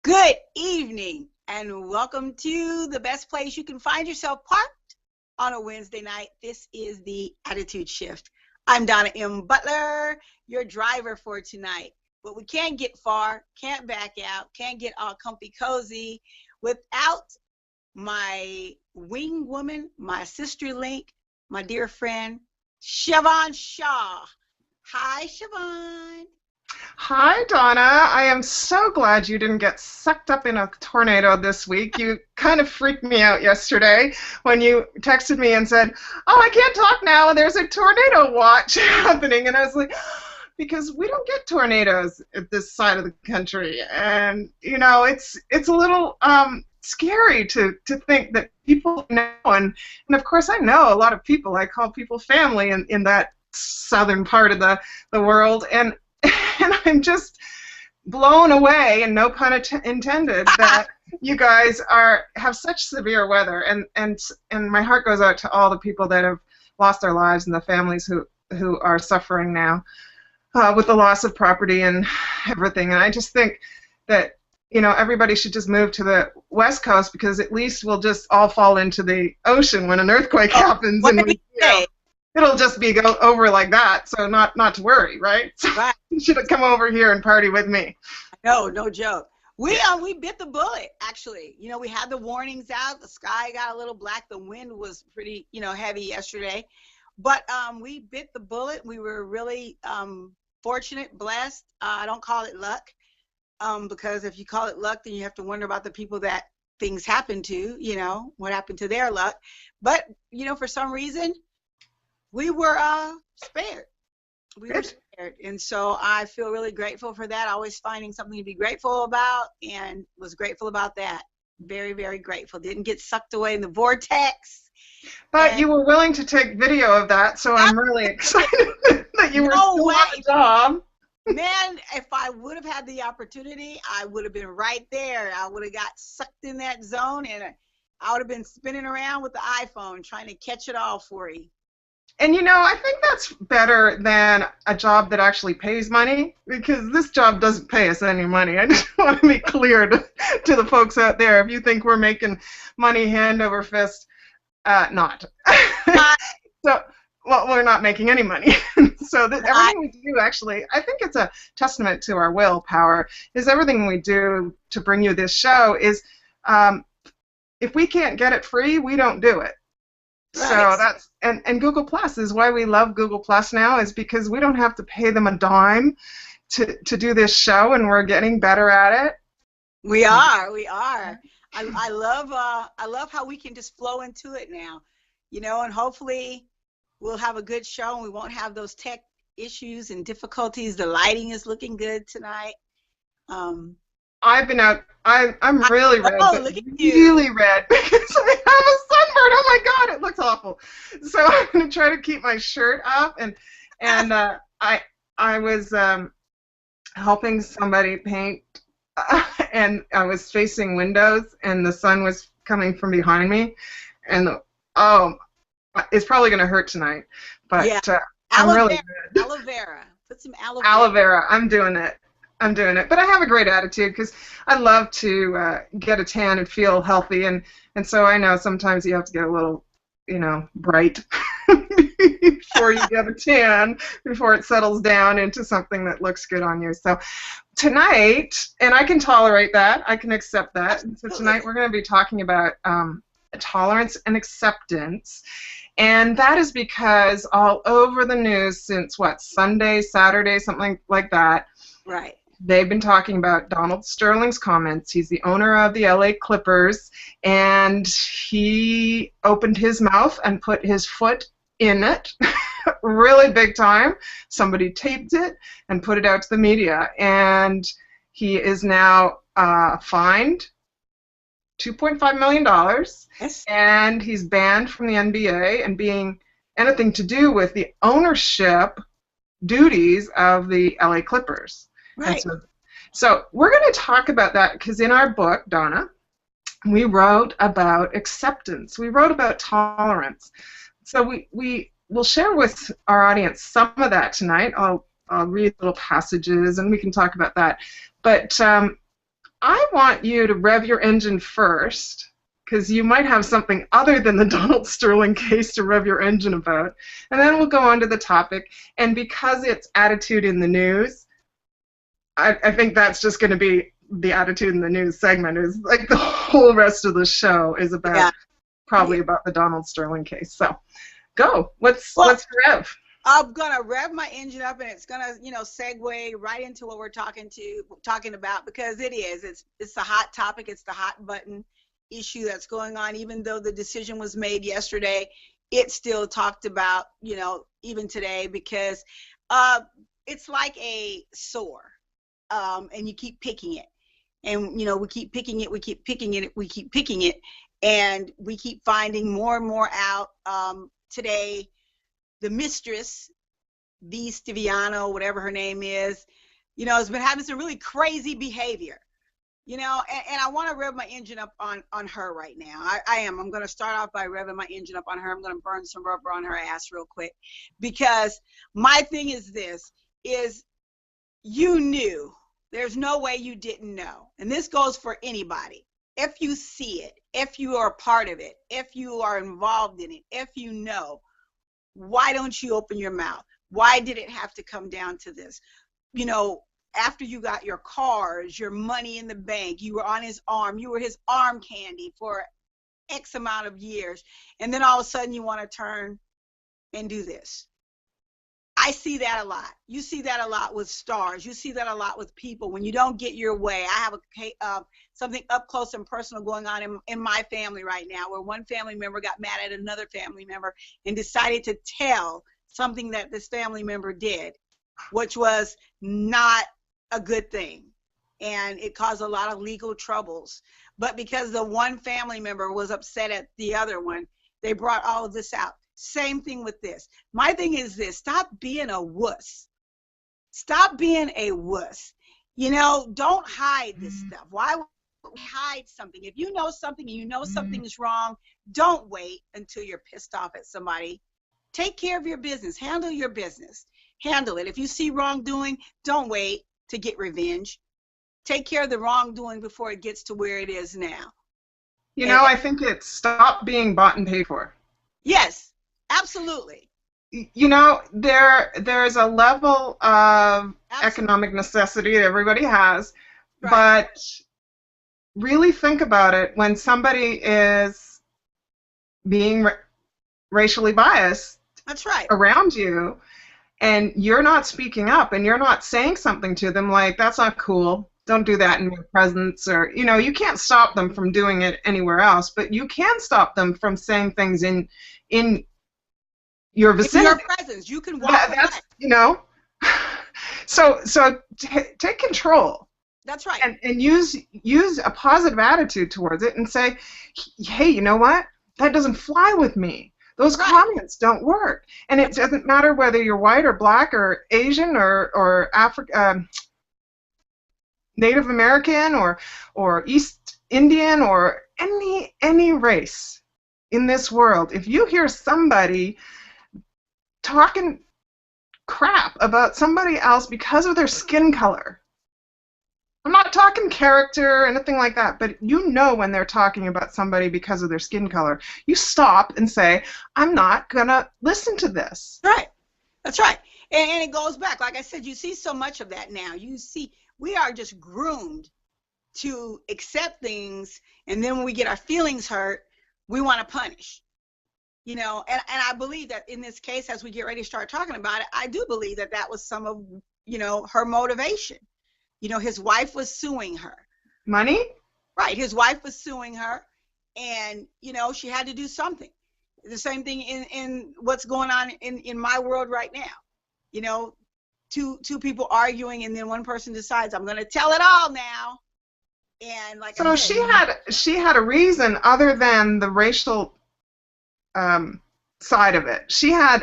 Good evening, and welcome to the best place you can find yourself parked on a Wednesday night. This is the Attitude Shift. I'm Donna M. Butler, your driver for tonight. But we can't get far, can't back out, can't get all comfy cozy without my wing woman, my sister link, my dear friend, Siobhan Shaw. Hi, Siobhan. Hi, Donna. I am so glad you didn't get sucked up in a tornado this week. You kind of freaked me out yesterday when you texted me and said, "Oh, I can't talk now, and there's a tornado watch happening." And I was like, because we don't get tornadoes at this side of the country. And, it's a little scary to think that people know. And of course, I know a lot of people. I call people family in that southern part of the world. And I'm just blown away, and no pun intended, that you guys have such severe weather, and my heart goes out to all the people that have lost their lives and the families who are suffering now with the loss of property and everything. And I just think that everybody should just move to the West Coast, because at least we'll just all fall into the ocean when an earthquake happens, What and did you say? it'll just be go over like that, so not to worry, right? Right. You should have come over here and party with me. No joke. We bit the bullet, actually. We had the warnings out. The sky got a little black. The wind was pretty, heavy yesterday. But we bit the bullet. We were really fortunate, blessed. I don't call it luck, because if you call it luck, then you have to wonder about the people that things happen to, what happened to their luck. But, for some reason, we were spared. We were spared. And so I feel really grateful for that. Always finding something to be grateful about, and was grateful about that. Very, very grateful. Didn't get sucked away in the vortex. But you were willing to take video of that, so I'm really excited that you were still on the job. Man, if I would have had the opportunity, I would have been right there. I would have got sucked in that zone, and I would have been spinning around with the iPhone trying to catch it all for you. And I think that's better than a job that actually pays money, because this job doesn't pay us any money. I just want to be clear to the folks out there. If you think we're making money hand over fist, not. Well, we're not making any money. So everything we do, actually, I think it's a testament to our willpower, is everything we do to bring you this show is, if we can't get it free, we don't do it. Right. So that's and Google Plus is why we love Google Plus now, is because we don't have to pay them a dime to do this show, and we're getting better at it. We are. I love how we can just flow into it now, and hopefully we'll have a good show, and we won't have those tech issues and difficulties. The lighting is looking good tonight. I've been out. I'm really red. Oh, look at you. Really red, because I have a sunburn. Oh my God, it looks awful. So I'm gonna try to keep my shirt up, and I was helping somebody paint, and I was facing windows, and the sun was coming from behind me, and it's probably gonna hurt tonight. But yeah. I'm really red. Aloe vera. Put some aloe vera. Aloe vera. I'm doing it. But I have a great attitude, because I love to get a tan and feel healthy, and so I know sometimes you have to get a little, bright before you get a tan, before it settles down into something that looks good on you. So tonight, and I can tolerate that, I can accept that. So tonight we're going to be talking about tolerance and acceptance. And that is because all over the news since, Sunday, Saturday, something like that. Right. They've been talking about Donald Sterling's comments. He's the owner of the LA Clippers, and he opened his mouth and put his foot in it really big time. Somebody taped it and put it out to the media, and he is now fined $2.5 million, yes. And he's banned from the NBA and being anything to do with the ownership duties of the LA Clippers. Right. So we're going to talk about that, because in our book, Donna, we wrote about acceptance. We wrote about tolerance. So we will share with our audience some of that tonight. I'll read little passages, and we can talk about that. But I want you to rev your engine first, because you might have something other than the Donald Sterling case to rev your engine about, and then we'll go on to the topic. And because it's attitude in the news, I think that's just going to be the attitude in the news segment. Is like the whole rest of the show is about probably about the Donald Sterling case. So, go. Let's rev. I'm gonna rev my engine up, and it's gonna, segue right into what we're talking about, because it's the hot topic. It's the hot button issue that's going on. Even though the decision was made yesterday, it's still talked about, even today, because it's like a sore. And you keep picking it, and we keep picking it, we keep picking it, we keep picking it, and we keep finding more and more out. Today, the mistress, V. Stiviano, whatever her name is, has been having some really crazy behavior, and I want to rev my engine up on her right now. I'm going to start off by revving my engine up on her. I'm going to burn some rubber on her ass real quick, because my thing is this: you knew. There's no way you didn't know. And this goes for anybody. If you see it, if you are a part of it, if you are involved in it, if you know, why don't you open your mouth? Why did it have to come down to this? After you got your cars, your money in the bank, you were on his arm, you were his arm candy for X amount of years, and then all of a sudden you want to turn and do this. I see that a lot. You see that a lot with stars. You see that a lot with people when you don't get your way. I have something up close and personal going on in my family right now, where one family member got mad at another family member and decided to tell something that this family member did, which was not a good thing. And it caused a lot of legal troubles. But because the one family member was upset at the other one, they brought all of this out. Same thing with this. My thing is this: stop being a wuss. Stop being a wuss. Don't hide this stuff. Why would we hide something? If you know something and you know something is wrong, don't wait until you're pissed off at somebody. Take care of your business. Handle your business. Handle it. If you see wrongdoing, don't wait to get revenge. Take care of the wrongdoing before it gets to where it is now. I think it's stop being bought and paid for. Yes. Absolutely. There's a level of economic necessity that everybody has, right. But really think about it. When somebody is being racially biased, that's right, around you, and you're not speaking up and you're not saying something to them like, that's not cool, don't do that in my presence, or you can't stop them from doing it anywhere else, but you can stop them from saying things in your vicinity. In your presence, you can walk away. So take control. That's right. And use a positive attitude towards it and say, hey, you know what? That doesn't fly with me. Those comments don't work. And it doesn't matter whether you're white or black or Asian or Native American or East Indian or any race in this world. If you hear somebody talking crap about somebody else because of their skin color, I'm not talking character or anything like that, but when they're talking about somebody because of their skin color, you stop and say, I'm not going to listen to this. Right. That's right. And it goes back. Like I said, you see so much of that now. You see, we are just groomed to accept things, and then when we get our feelings hurt, we want to punish. And I believe that in this case, as we get ready to start talking about it, I do believe that was some of, her motivation. His wife was suing her. Money? Right. His wife was suing her, and, she had to do something. The same thing in what's going on in my world right now. Two people arguing, and then one person decides, I'm going to tell it all now. And like so she had a reason other than the racial side of it. She had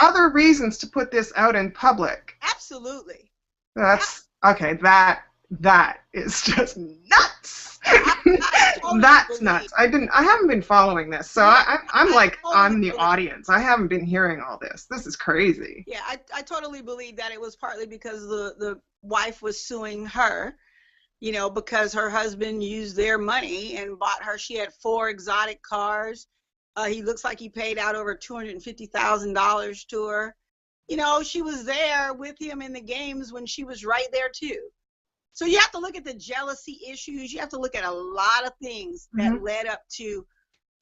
other reasons to put this out in public. Absolutely. That's okay. That is just nuts. Totally That's nuts. I haven't been following this, so I'm the audience. I haven't been hearing all this. This is crazy. Yeah, I totally believe that it was partly because the wife was suing her. because her husband used their money and bought her. She had 4 exotic cars. He looks like he paid out over $250,000 to her. She was there with him in the games when she was right there too. So you have to look at the jealousy issues. You have to look at a lot of things that led up to,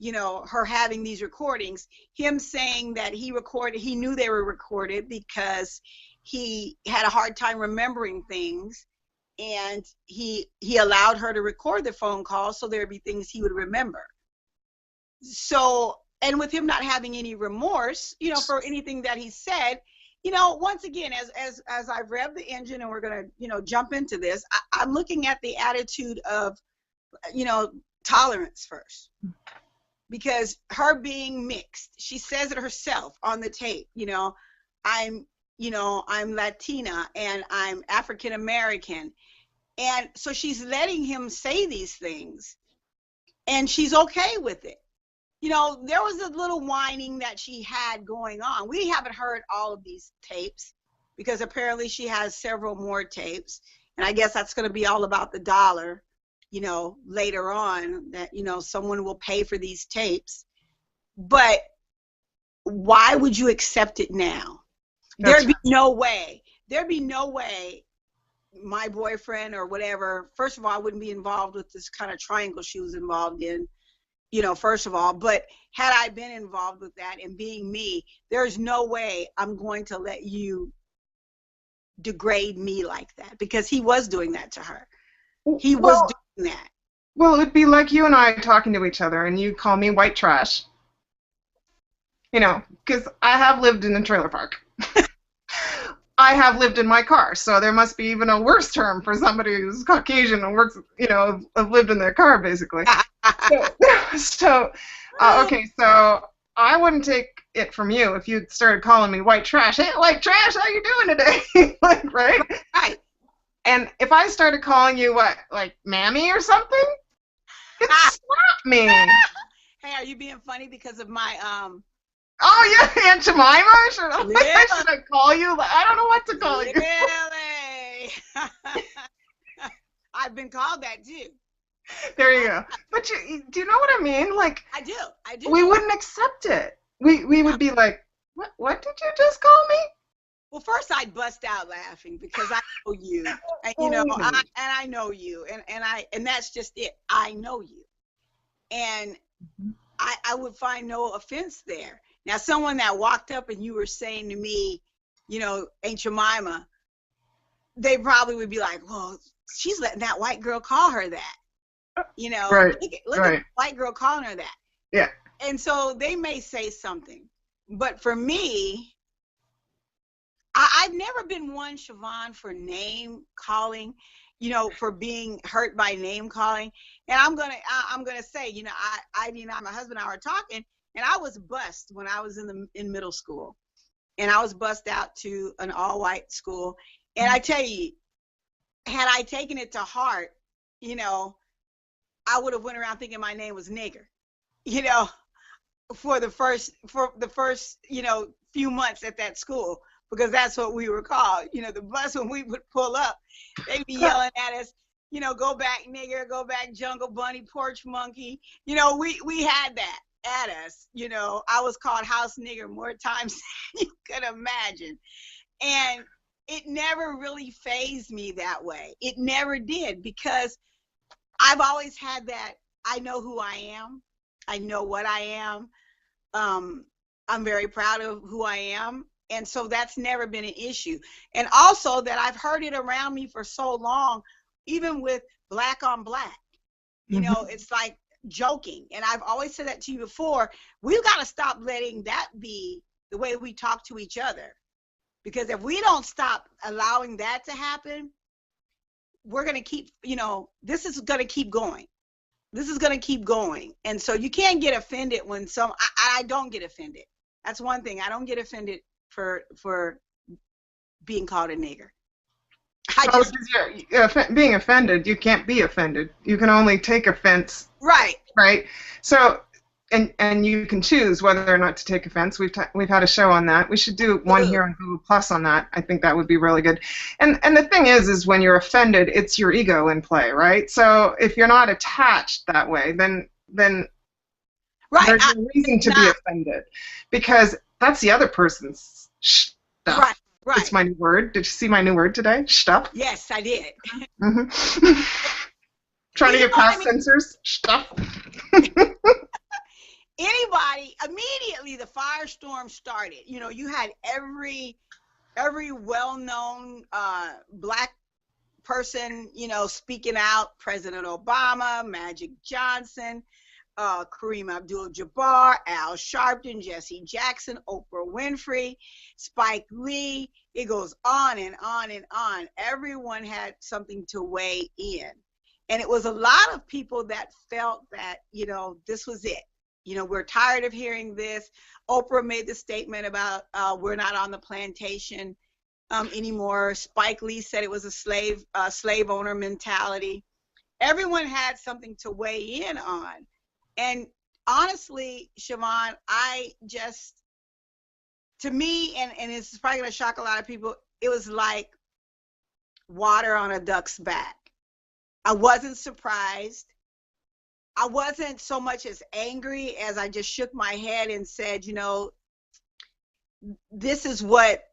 her having these recordings. Him saying that he knew they were recorded because he had a hard time remembering things, and he allowed her to record the phone call so there'd be things he would remember. So, and with him not having any remorse, for anything that he said, once again, as I've revved the engine and we're going to, jump into this, I'm looking at the attitude of, tolerance first. Because her being mixed, she says it herself on the tape, I'm Latina and I'm African American. And so she's letting him say these things and she's okay with it. There was a little whining that she had going on. We haven't heard all of these tapes because apparently she has several more tapes. And I guess that's going to be all about the dollar, later on, that, someone will pay for these tapes. But why would you accept it now? There'd be no way. There'd be no way my boyfriend or whatever, first of all, I wouldn't be involved with this kind of triangle she was involved in. First of all, but had I been involved with that and being me, there's no way I'm going to let you degrade me like that, because he was doing that to her. He was doing that. Well, it would be like you and I talking to each other and you call me white trash. Because I have lived in a trailer park. I have lived in my car, so there must be even a worse term for somebody who's Caucasian and works, have lived in their car, basically. Okay, so I wouldn't take it from you if you started calling me white trash. Hey, white trash, how you doing today? Right? Right. And if I started calling you mammy or something, you'd slap me. Hey, are you being funny because of my Oh yeah, Aunt Jemima? Should yeah. I call you? I don't know what to call you. Really? I've been called that too. There you go. But do you know what I mean? I do. We wouldn't accept it. We would be like, what did you just call me? Well, first I'd bust out laughing because I know you, and, I know you, and that's just it. I know you, and I would find no offense there. Now, someone that walked up and you were saying to me, Aunt Jemima, they probably would be like, well, she's letting that white girl call her that. Right. Look at the white girl calling her that. Yeah. And so they may say something. But for me, I've never been one, Siobhan, for name calling, for being hurt by name calling. And I'm gonna say, Ivy and my husband and I were talking, and I was bused when I was in middle school, and I was bused out to an all-white school. And I tell you, had I taken it to heart, I would have went around thinking my name was nigger, for the first few months at that school, because that's what we were called. The bus, when we would pull up, they'd be yelling at us, go back nigger, go back jungle bunny, porch monkey. We had that at us. I was called house nigger more times than you could imagine. And it never really fazed me that way. It never did, because I've always had that, I know who I am. I know what I am. I'm very proud of who I am. And so that's never been an issue. And also that I've heard it around me for so long, even with black on black. It's like joking. And I've always said that to you before. We've got to stop letting that be the way we talk to each other. Because if we don't stop allowing that to happen, we're going to keep, this is going to keep going. This is going to keep going. And so you can't get offended when I don't get offended. That's one thing. I don't get offended for being called a nigger. Being offended, you can't be offended. You can only take offense. Right. Right. So and you can choose whether or not to take offense. We've had a show on that. We should do one here on Google Plus on that. I think that would be really good. And the thing is when you're offended, it's your ego in play, right? So if you're not attached that way, then right. there's no reason to be offended, because that's the other person's stuff. Right. Right. It's my new word. Did you see my new word today? Stuff. Yes, I did. Mm-hmm. Trying to get past censors. Stuff. Anybody, immediately the firestorm started. You know, you had every well-known black person, you know, speaking out. President Obama, Magic Johnson, Kareem Abdul-Jabbar, Al Sharpton, Jesse Jackson, Oprah Winfrey, Spike Lee. It goes on and on and on. Everyone had something to weigh in. And it was a lot of people that felt that, you know, this was it. You know, we're tired of hearing this. Oprah made the statement about we're not on the plantation anymore. Spike Lee said it was a slave owner mentality. Everyone had something to weigh in on. And honestly, Siobhan, to me, and it's probably going to shock a lot of people, it was like water on a duck's back. I wasn't surprised. I wasn't so much as angry as I just shook my head and said, you know, this is what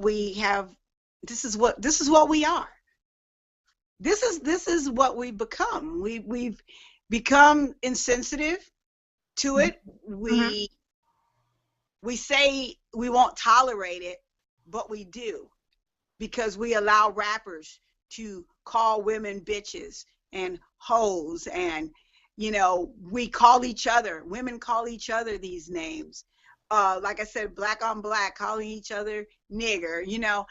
we have. This is what we are. This is what we've become. We've become insensitive to it. We say we won't tolerate it, but we do, because we allow rappers to call women bitches and hoes, and you know, women call each other these names. Like I said, black on black, calling each other nigger. You know,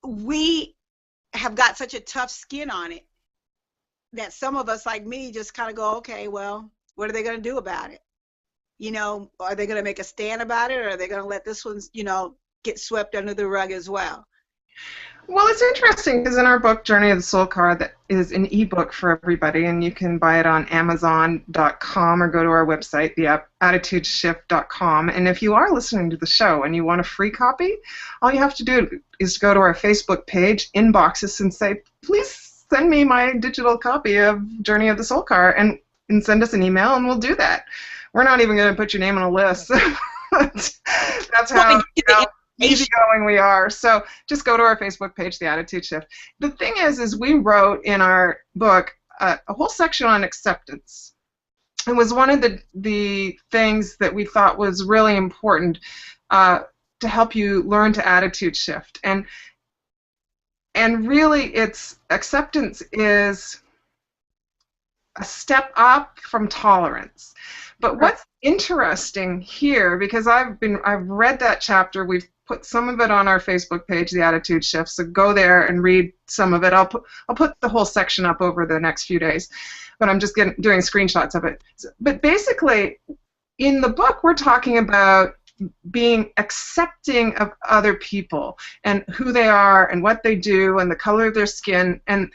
we have got such a tough skin on it that some of us, like me, just kind of go, okay, well, what are they going to do about it? You know, are they going to make a stand about it, or are they going to let this one, you know, get swept under the rug as well? Well, it's interesting because in our book, Journey of the Soul Car, that is an ebook for everybody, and you can buy it on Amazon.com or go to our website, theattitudeshift.com. And if you are listening to the show and you want a free copy, all you have to do is go to our Facebook page, inbox us, and say, please send me my digital copy of Journey of the Soul Car, and send us an email, and we'll do that. We're not even going to put your name on a list. That's how easygoing we are. So just go to our Facebook page, The Attitude Shift. The thing is we wrote in our book a whole section on acceptance. It was one of the things that we thought was really important to help you learn to attitude shift. And really, acceptance is a step up from tolerance. But what's interesting here, because I've read that chapter, we've put some of it on our Facebook page, The Attitude Shift, so go there and read some of it. I'll put the whole section up over the next few days, but I'm just doing screenshots of it. But basically, in the book, we're talking about being accepting of other people and who they are and what they do and the color of their skin, and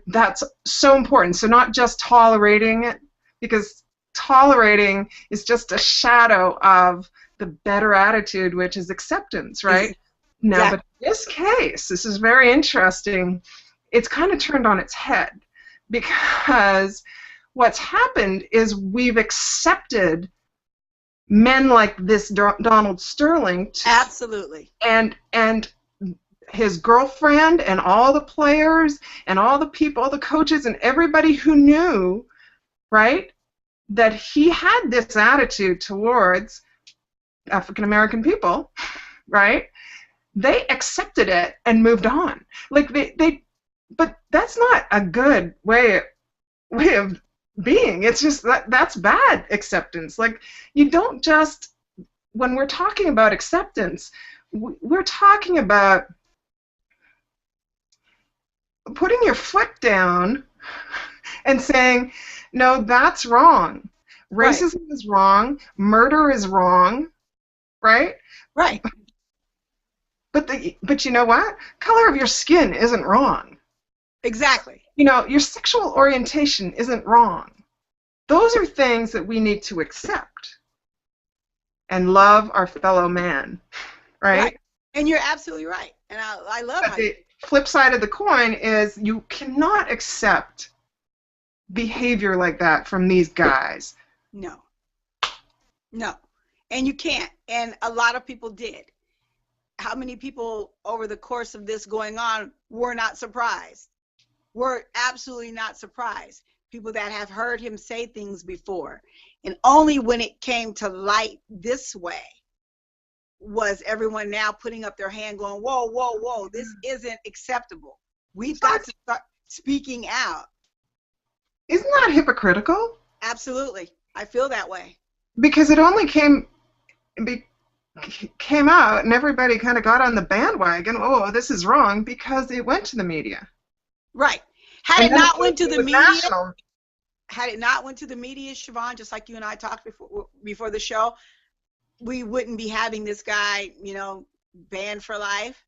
that's so important. So not just tolerating it, because tolerating is just a shadow of the better attitude, which is acceptance, right? Now, yeah. But in this case, this is very interesting. It's kind of turned on its head, because what's happened is we've accepted men like this Donald Sterling. Absolutely. And his girlfriend and all the players and all the people, all the coaches and everybody who knew, right, that he had this attitude towards African American people, right? They accepted it and moved on. Like but that's not a good way of being. It's just that's bad acceptance. Like, you don't just, when we're talking about acceptance, we're talking about putting your foot down and saying, no, that's wrong. Racism is wrong. Murder is wrong. Right? Right. But you know what? Color of your skin isn't wrong. Exactly. You know, your sexual orientation isn't wrong. those are things that we need to accept and love our fellow man, right? And you're absolutely right. And I love but how the flip side of the coin is you cannot accept behavior like that from these guys. No. And you can't. And a lot of people did. How many people over the course of this going on were not surprised? Were absolutely not surprised. People that have heard him say things before. And only when it came to light this way was everyone now putting up their hand going, whoa, whoa, whoa, this isn't acceptable. We've got to start speaking out. Isn't that hypocritical? Absolutely. I feel that way. Because it only came out and everybody kind of got on the bandwagon, oh, this is wrong, because it went to the media. Right. Had it not went to the media, Siobhan, just like you and I talked before the show, we wouldn't be having this guy, banned for life,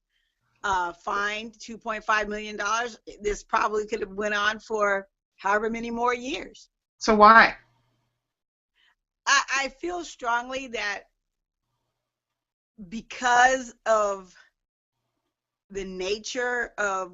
fined $2.5 million. This probably could have went on for however many more years. So why? I feel strongly that because of the nature of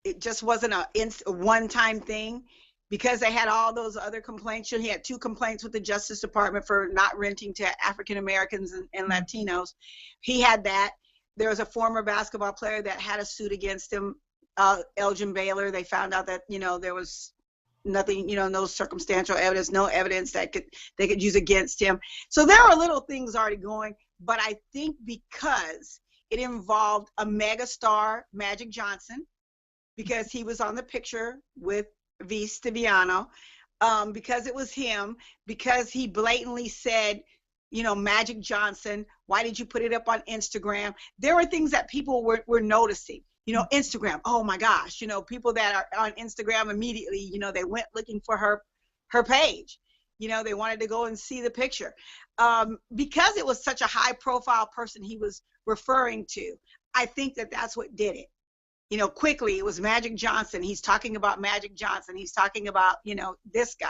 it, just wasn't a one-time thing, because they had all those other complaints. He had 2 complaints with the Justice Department for not renting to African Americans and Latinos. He had that. There was a former basketball player that had a suit against him, Elgin Baylor. They found out that there was nothing, no circumstantial evidence, no evidence that they could use against him. So there are little things already going, but I think because it involved a mega star, Magic Johnson, because he was on the picture with V. Stiviano, because it was him, because he blatantly said, Magic Johnson, why did you put it up on Instagram? There were things that people were noticing. Instagram, oh my gosh, people that are on Instagram immediately, they went looking for her page. They wanted to go and see the picture. Because it was such a high profile person he was referring to, I think that's what did it. Quickly, it was Magic Johnson. He's talking about Magic Johnson. He's talking about, this guy.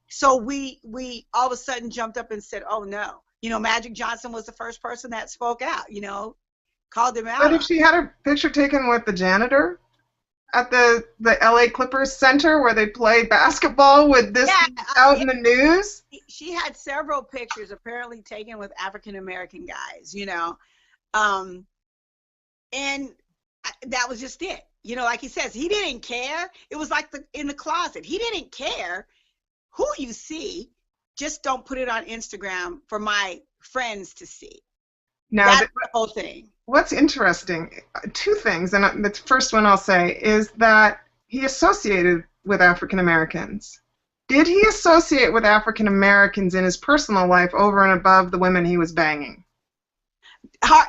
So we all of a sudden jumped up and said, oh no. Magic Johnson was the first person that spoke out, called him out. But if she had her picture taken with the janitor at the LA Clippers Center where they played basketball, would this be out in the news? She had several pictures apparently taken with African American guys, and that was just it. Like he says, he didn't care. It was like in the closet. He didn't care who you see. Just don't put it on Instagram for my friends to see. Now, that's the whole thing. What's interesting, 2 things, and the first one I'll say is that he associated with African Americans. Did he associate with African Americans in his personal life over and above the women he was banging? I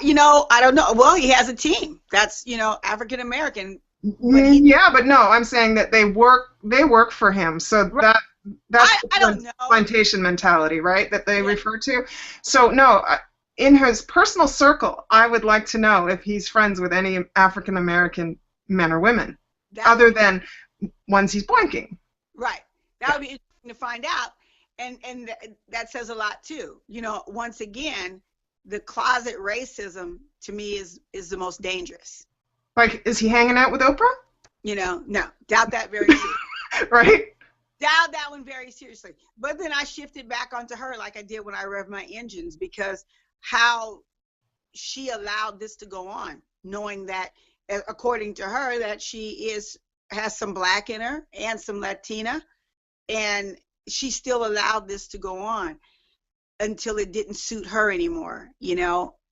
don't know. Well, he has a team that's, African American. Yeah, but no, I'm saying that they work for him. So right. that's I don't know. plantation mentality, right? That they refer to. So no, in his personal circle, I would like to know if he's friends with any African American men or women, other than ones he's blanking. Right. That would be interesting to find out, and that says a lot too. Once again, the closet racism to me is the most dangerous. Like, is he hanging out with Oprah? No, doubt that very seriously. Right. Doubt that one very seriously. But then I shifted back onto her like I did when I revved my engines, because how she allowed this to go on, knowing that, according to her, that she has some black in her and some Latina, and she still allowed this to go on until it didn't suit her anymore,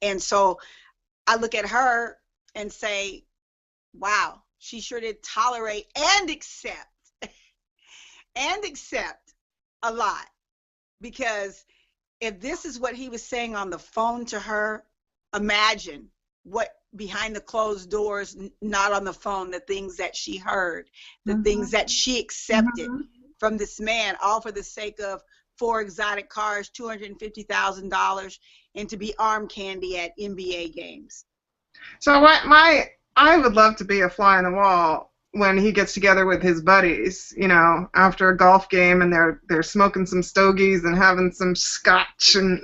And so I look at her and say, wow, she sure did tolerate and accept a lot, because if this is what he was saying on the phone to her, imagine what behind the closed doors, not on the phone, the things that she heard, the things that she accepted from this man, all for the sake of 4 exotic cars, $250,000, and to be arm candy at NBA games. So I would love to be a fly on the wall when he gets together with his buddies, you know, after a golf game, and they're smoking some stogies and having some scotch and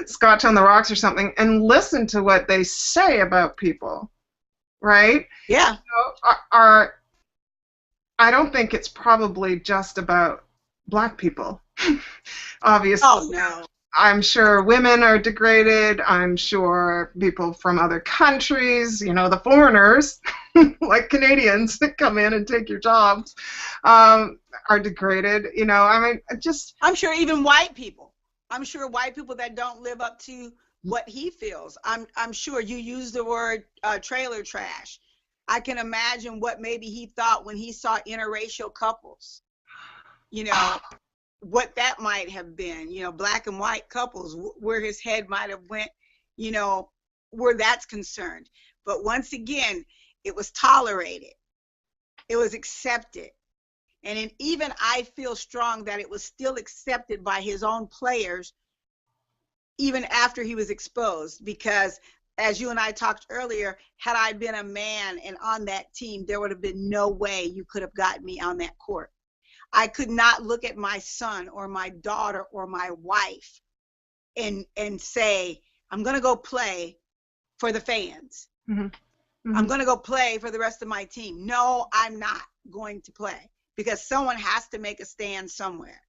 scotch on the rocks or something, and listen to what they say about people, right? Yeah. I don't think it's probably just about black people. Obviously. Oh, no. I'm sure women are degraded. I'm sure people from other countries, you know, the foreigners, like Canadians that come in and take your jobs, are degraded. You know, I mean, I'm sure even white people. I'm sure white people that don't live up to what he feels. I'm sure you use the word trailer trash. I can imagine what maybe he thought when he saw interracial couples. You know, what that might have been, you know, black and white couples, where his head might have went, you know, where that's concerned. But once again, it was tolerated. It was accepted. And even I feel strong that it was still accepted by his own players even after he was exposed, because as you and I talked earlier, had I been a man and on that team, there would have been no way you could have gotten me on that court. I could not look at my son or my daughter or my wife and say, I'm going to go play for the fans. Mm-hmm. Mm-hmm. I'm going to go play for the rest of my team. No, I'm not going to play, because someone has to make a stand somewhere.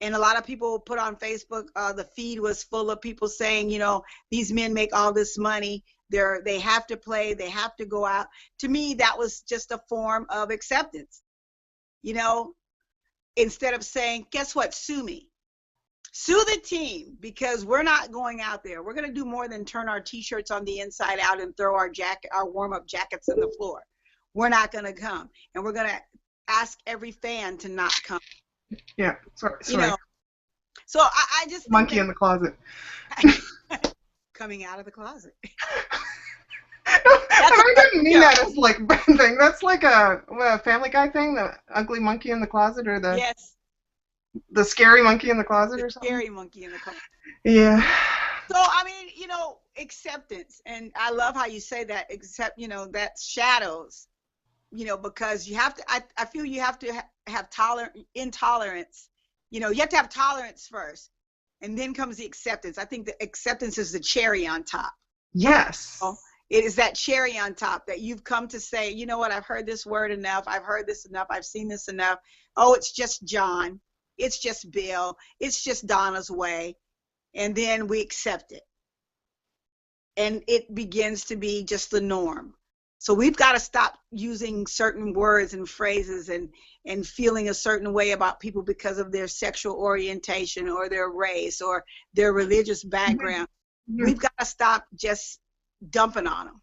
And a lot of people put on Facebook, the feed was full of people saying, you know, these men make all this money. They have to play. They have to go out. To me, that was just a form of acceptance. You know, instead of saying, guess what, sue me. Sue the team, because we're not going out there. We're going to do more than turn our T-shirts on the inside out and throw our warm-up jackets on the floor. We're not going to come. And we're going to ask every fan to not come. Yeah, sorry. You know, so I just monkey in the closet. Coming out of the closet. I didn't mean that as like bad thing. That's like a Family Guy thing, the ugly monkey in the closet, or the scary monkey in the closet, or something. Scary monkey in the closet. Yeah. So I mean, you know, acceptance, and I love how you say that. Except, you know, that's shadows. You know, because you have to. I feel you have to have intolerance. You know, you have to have tolerance first, and then comes the acceptance. I think the acceptance is the cherry on top. Yes. You know? It is that cherry on top that you've come to say, you know what, I've heard this word enough. I've heard this enough. I've seen this enough. Oh, it's just John. It's just Bill. It's just Donna's way. And then we accept it. And it begins to be just the norm. So we've got to stop using certain words and phrases and feeling a certain way about people because of their sexual orientation or their race or their religious background. Mm-hmm. We've got to stop just dumping on them.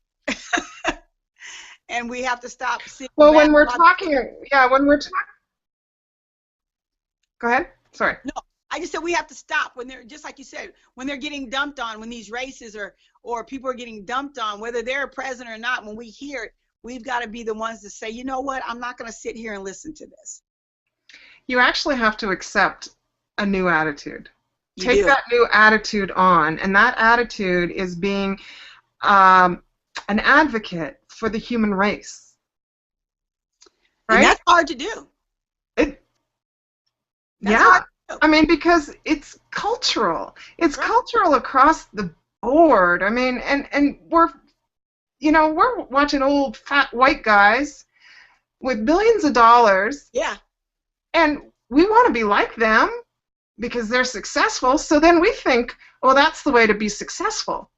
And we have to stop seeing. Well, when we're talking, go ahead. Sorry. No, I just said we have to stop when they're, just like you said, when they're getting dumped on, when these races or people are getting dumped on, whether they're present or not, when we hear it, we've got to be the ones to say, you know what, I'm not going to sit here and listen to this. You actually have to accept a new attitude. Take that new attitude on, and that attitude is being an advocate for the human race. Right? And that's hard to do. Yeah. I mean, because it's cultural. It's cultural across the board. I mean, and we're watching old fat white guys with billions of dollars. Yeah. And we want to be like them because they're successful. So then we think, oh, that's the way to be successful,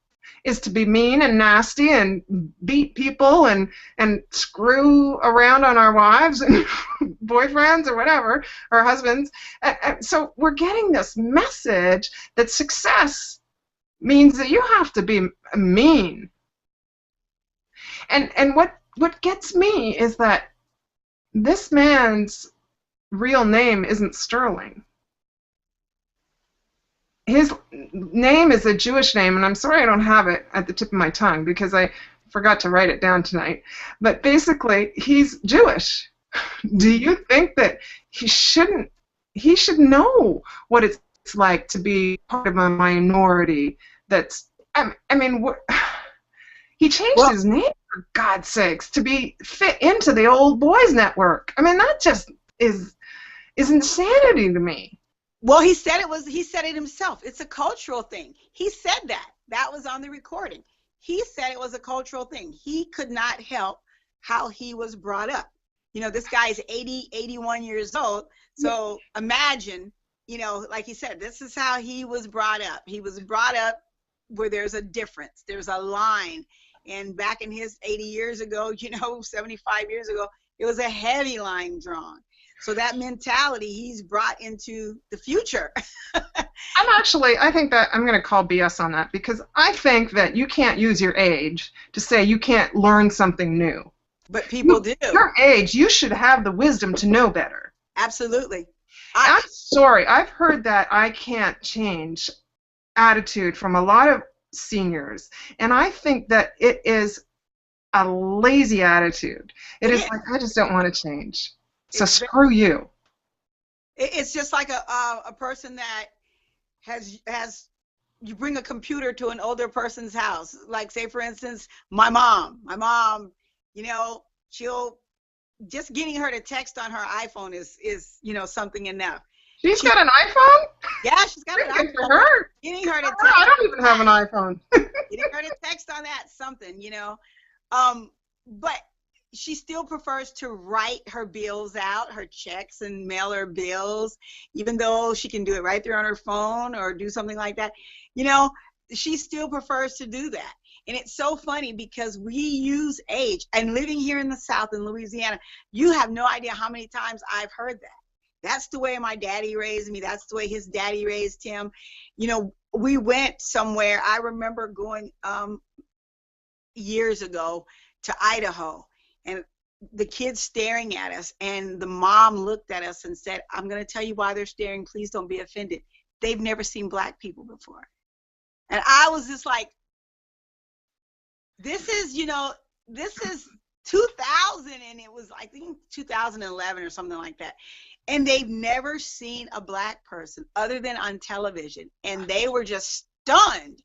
is to be mean and nasty and beat people and screw around on our wives and boyfriends or whatever, or husbands. And so we're getting this message that success means that you have to be mean. And what gets me is that this man's real name isn't Sterling. His name is a Jewish name, and I'm sorry I don't have it at the tip of my tongue because I forgot to write it down tonight. But basically, he's Jewish. Do you think that he should know what it's like to be part of a minority that's, I mean, he changed his name for God's sakes, to be fit into the old boys network. I mean, that just is insanity to me. Well, he said it himself. It's a cultural thing. He said that. That was on the recording. He said it was a cultural thing. He could not help how he was brought up. You know, this guy is 80, 81 years old. So imagine, you know, like he said, this is how he was brought up. He was brought up where there's a difference. There's a line. And back in his 80 years ago, you know, 75 years ago, it was a heavy line drawn. So that mentality he's brought into the future. I think that I'm going to call BS on that, because I think that you can't use your age to say you can't learn something new. But people do. Your age, you should have the wisdom to know better. Absolutely. I'm sorry. I've heard that I can't change attitude from a lot of seniors, and I think that it is a lazy attitude. It is like, I just don't want to change. So screw you. It's just like a person that has you bring a computer to an older person's house. Like, say, for instance, my mom, you know, she'll just getting her to text on her iPhone is you know, something enough. She's got an iPhone? Yeah, she's got an iPhone. For her. Getting her to text. I don't even have an iPhone. Getting her to text on that, something, you know. But she still prefers to write her bills out, her checks, and mail her bills, even though she can do it right there on her phone or do something like that. You know, she still prefers to do that. And it's so funny because we use age. And living here in the South in Louisiana, you have no idea how many times I've heard that. That's the way my daddy raised me. That's the way his daddy raised him. You know, we went somewhere. I remember going years ago to Idaho, and the kids staring at us, and the mom looked at us and said, I'm going to tell you why they're staring. Please don't be offended. They've never seen black people before. And I was just like, this is, you know, this is 2000, and it was, I think, 2011 or something like that. And they've never seen a black person other than on television. And they were just stunned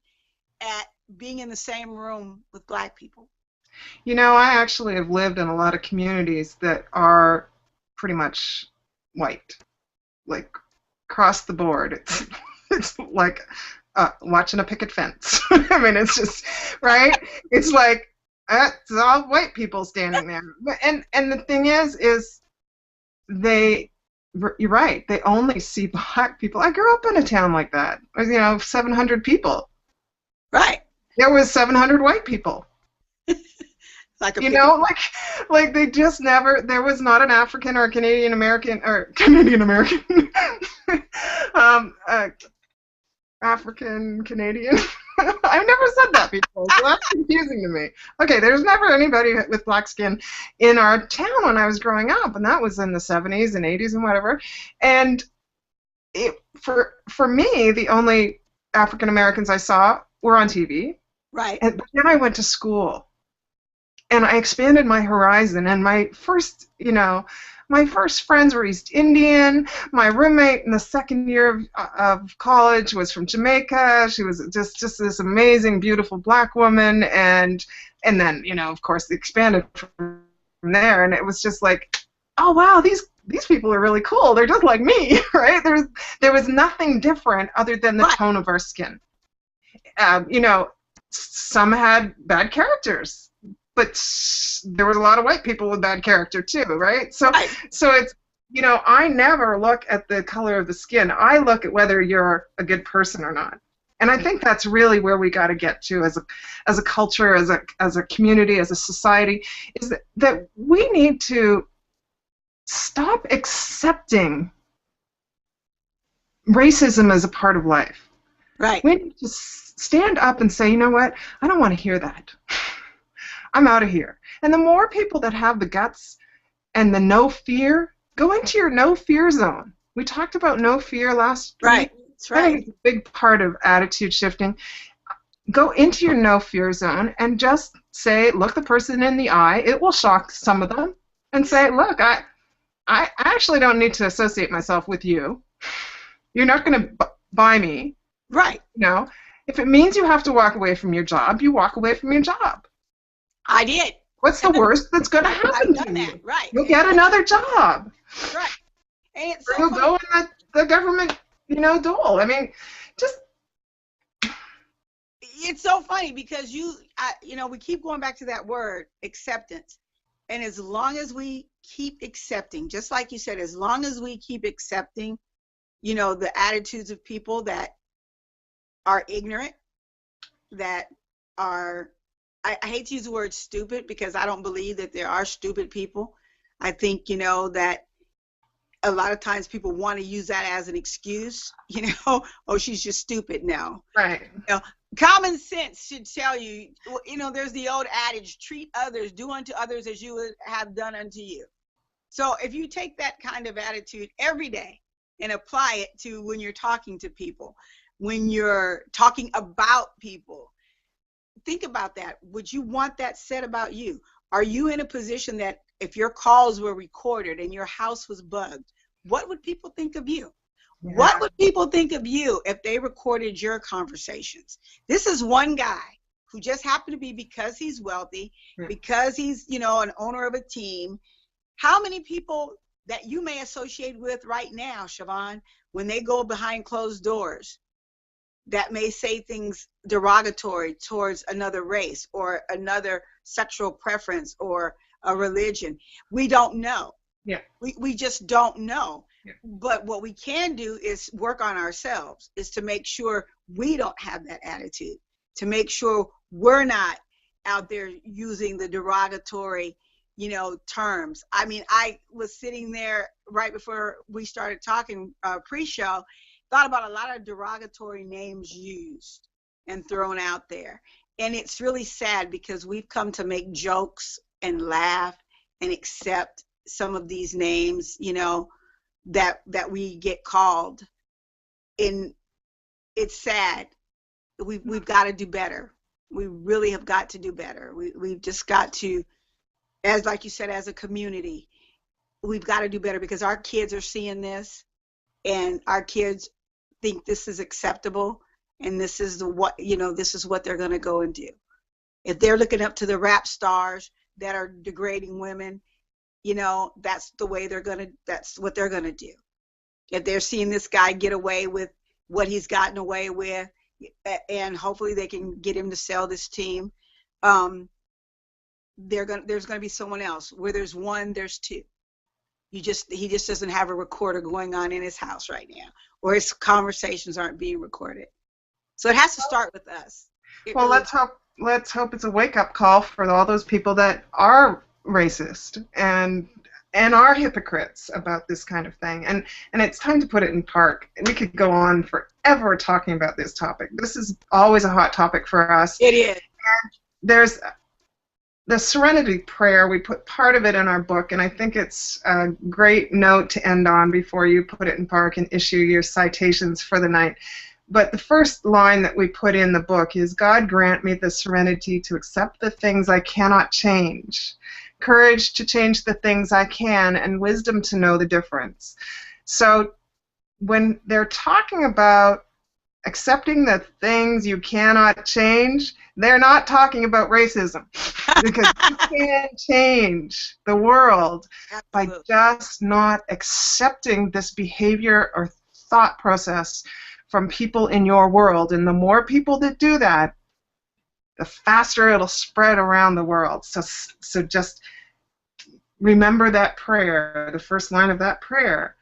at being in the same room with black people. You know, I actually have lived in a lot of communities that are pretty much white, like across the board. It's like watching a picket fence. I mean, it's just, right? It's like, it's all white people standing there. And the thing is you're right, they only see black people. I grew up in a town like that. You know, 700 people. Right. There was 700 white people. Like you know, like they just never, there was not an African or a Canadian American or Canadian American African Canadian. I've never said that before, so that's confusing to me. Okay, there's never anybody with black skin in our town when I was growing up, and that was in the 70s and 80s and whatever. And for me, the only African Americans I saw were on TV. Right. And then I went to school, and I expanded my horizon. And my first friends were East Indian. My roommate in the second year of college was from Jamaica. She was just this amazing, beautiful black woman. And then, you know, of course, it expanded from there. And it was just like, oh, wow, these people are really cool. They're just like me, right? There was nothing different other than the tone of our skin. You know, some had bad characters. But there was a lot of white people with bad character too, right? So it's, you know, I never look at the color of the skin. I look at whether you're a good person or not. And I think that's really where we got to get to as a culture, as a community, as a society, is that we need to stop accepting racism as a part of life. Right. We need to stand up and say, you know what? I don't want to hear that. I'm out of here. And the more people that have the guts and the no fear, go into your no fear zone. We talked about no fear last week. That's right. I think it's a big part of attitude shifting. Go into your no fear zone and just say, look the person in the eye. It will shock some of them. And say, look, I actually don't need to associate myself with you. You're not going to buy me. Right. You know, if it means you have to walk away from your job, you walk away from your job. I did. What's the worst that's going to happen I've to done you? that, right. You'll get another job. Right. And it's Or so you'll funny. go in the government, dole. I mean, just... It's so funny because we keep going back to that word, acceptance. And as long as we keep accepting, just like you said, as long as we keep accepting, the attitudes of people that are ignorant, that are, I hate to use the word stupid because I don't believe that there are stupid people. I think, that a lot of times people want to use that as an excuse, oh, she's just stupid now. Right. Common sense should tell you, there's the old adage, treat others, do unto others as you would have done unto you. So if you take that kind of attitude every day and apply it to when you're talking to people, when you're talking about people, think about that. Would you want that said about you? Are you in a position that if your calls were recorded and your house was bugged, what would people think of you? Yeah. What would people think of you if they recorded your conversations? This is one guy who just happened to be, because he's wealthy, because he's, an owner of a team. How many people that you may associate with right now, Siobhan, when they go behind closed doors, that may say things derogatory towards another race or another sexual preference or a religion? We don't know. Yeah. We just don't know. Yeah. But what we can do is work on ourselves, is to make sure we don't have that attitude, to make sure we're not out there using the derogatory, terms. I mean, I was sitting there right before we started talking pre-show, thought about a lot of derogatory names used and thrown out there. And it's really sad because we've come to make jokes and laugh and accept some of these names, that we get called. And it's sad. We've got to do better. We really have got to do better. We've just got to, as like you said, as a community, we've got to do better because our kids are seeing this, and our kids think this is acceptable, and this is this is what they're going to go and do. If they're looking up to the rap stars that are degrading women, that's what they're going to do. If they're seeing this guy get away with what he's gotten away with, and hopefully they can get him to sell this team, there's going to be someone else. Where there's one, there's two. He just doesn't have a recorder going on in his house right now, or his conversations aren't being recorded. So it has to start with us. Well, let's hope it's a wake-up call for all those people that are racist and are hypocrites about this kind of thing. And it's time to put it in park. We could go on forever talking about this topic. This is always a hot topic for us. It is. And there's the Serenity Prayer. We put part of it in our book, and I think it's a great note to end on before you put it in park and issue your citations for the night. But the first line that we put in the book is, God grant me the serenity to accept the things I cannot change, courage to change the things I can, and wisdom to know the difference. So when they're talking about accepting the things you cannot change, they're not talking about racism, because you can't change the world by just not accepting this behavior or thought process from people in your world. And the more people that do that, the faster it'll spread around the world. So just remember that prayer, the first line of that prayer.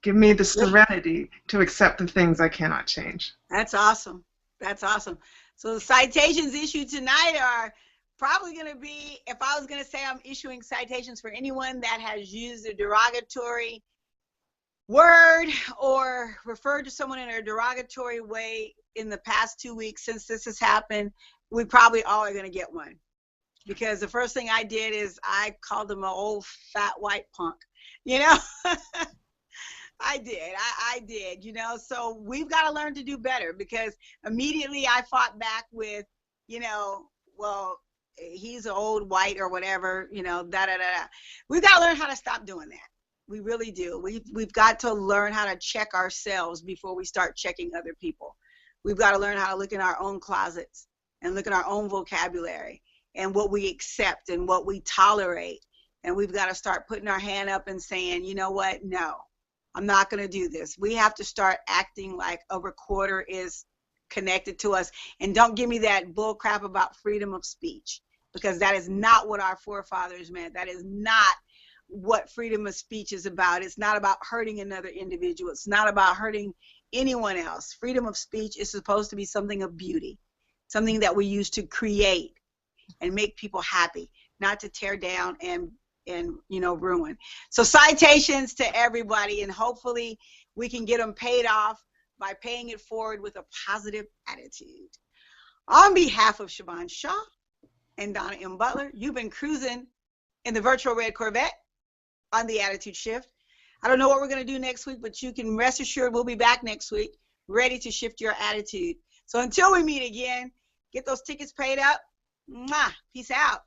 Give me the serenity to accept the things I cannot change. That's awesome. That's awesome. So the citations issued tonight are probably going to be, if I was going to say I'm issuing citations for anyone that has used a derogatory word or referred to someone in a derogatory way in the past 2 weeks since this has happened, we probably all are going to get one. Because the first thing I did is I called him an old fat white punk. I did, so we've got to learn to do better, because immediately I fought back with, well, he's an old white or whatever, da-da-da-da. We've got to learn how to stop doing that. We really do. We've got to learn how to check ourselves before we start checking other people. We've got to learn how to look in our own closets and look at our own vocabulary and what we accept and what we tolerate. And we've got to start putting our hand up and saying, you know what? No, I'm not going to do this. We have to start acting like a recorder is connected to us. And don't give me that bull crap about freedom of speech, because that is not what our forefathers meant. That is not what freedom of speech is about. It's not about hurting another individual. It's not about hurting anyone else. Freedom of speech is supposed to be something of beauty, something that we use to create and make people happy, not to tear down and ruin. So citations to everybody, and hopefully we can get them paid off by paying it forward with a positive attitude. On behalf of Siobhan Shaw and Donna M. Butler, you've been cruising in the virtual red Corvette on the Attitude Shift. I don't know what we're going to do next week, but you can rest assured we'll be back next week ready to shift your attitude. So until we meet again, get those tickets paid up. Mwah. Peace out.